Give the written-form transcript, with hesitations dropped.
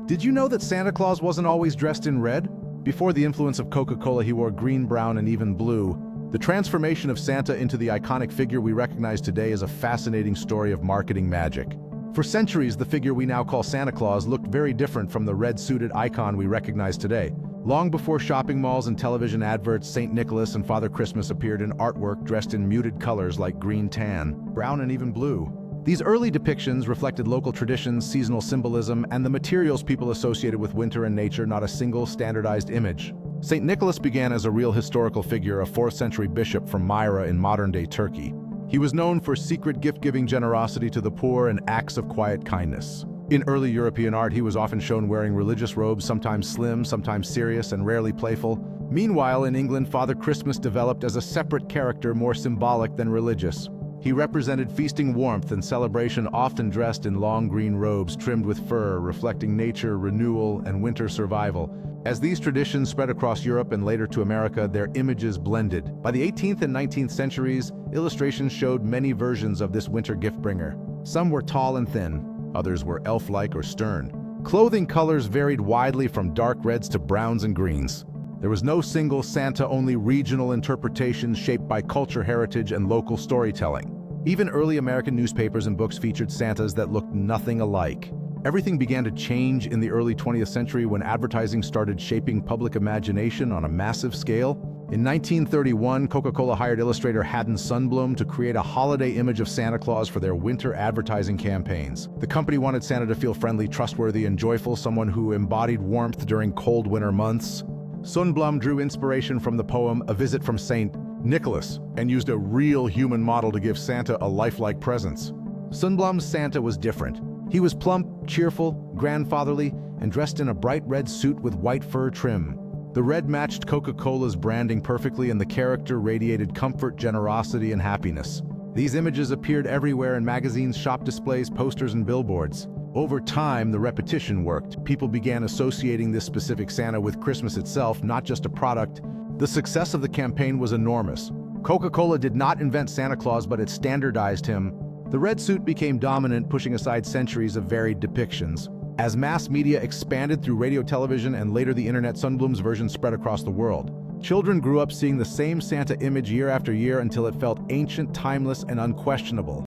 Did you know that Santa Claus wasn't always dressed in red? Before the influence of Coca-Cola, he wore green, brown, and even blue. The transformation of Santa into the iconic figure we recognize today is a fascinating story of marketing magic. For centuries, the figure we now call Santa Claus looked very different from the red-suited icon we recognize today. Long before shopping malls and television adverts, St. Nicholas and Father Christmas appeared in artwork dressed in muted colors like green, tan, brown, and even blue. These early depictions reflected local traditions, seasonal symbolism, and the materials people associated with winter and nature, not a single standardized image. St. Nicholas began as a real historical figure, a 4th century bishop from Myra in modern-day Turkey. He was known for secret gift-giving generosity to the poor and acts of quiet kindness. In early European art, he was often shown wearing religious robes, sometimes slim, sometimes serious, and rarely playful. Meanwhile, in England, Father Christmas developed as a separate character, more symbolic than religious. He represented feasting warmth and celebration, often dressed in long green robes trimmed with fur, reflecting nature, renewal, and winter survival. As these traditions spread across Europe and later to America, their images blended. By the 18th and 19th centuries, illustrations showed many versions of this winter gift-bringer. Some were tall and thin, others were elf-like or stern. Clothing colors varied widely from dark reds to browns and greens. There was no single Santa, only regional interpretations shaped by culture, heritage, and local storytelling. Even early American newspapers and books featured Santas that looked nothing alike. Everything began to change in the early 20th century when advertising started shaping public imagination on a massive scale. In 1931, Coca-Cola hired illustrator Haddon Sundblom to create a holiday image of Santa Claus for their winter advertising campaigns. The company wanted Santa to feel friendly, trustworthy, and joyful, someone who embodied warmth during cold winter months. Sundblom drew inspiration from the poem A Visit from St. Nicholas and used a real human model to give Santa a lifelike presence. Sundblom's Santa was different. He was plump, cheerful, grandfatherly, and dressed in a bright red suit with white fur trim. The red matched Coca-Cola's branding perfectly, and the character radiated comfort, generosity, and happiness. These images appeared everywhere in magazines, shop displays, posters, and billboards. Over time, the repetition worked. People began associating this specific Santa with Christmas itself, not just a product. The success of the campaign was enormous. Coca-Cola did not invent Santa Claus, but it standardized him. The red suit became dominant, pushing aside centuries of varied depictions. As mass media expanded through radio, television, and later the internet, Sundblom's version spread across the world. Children grew up seeing the same Santa image year after year until it felt ancient, timeless, and unquestionable.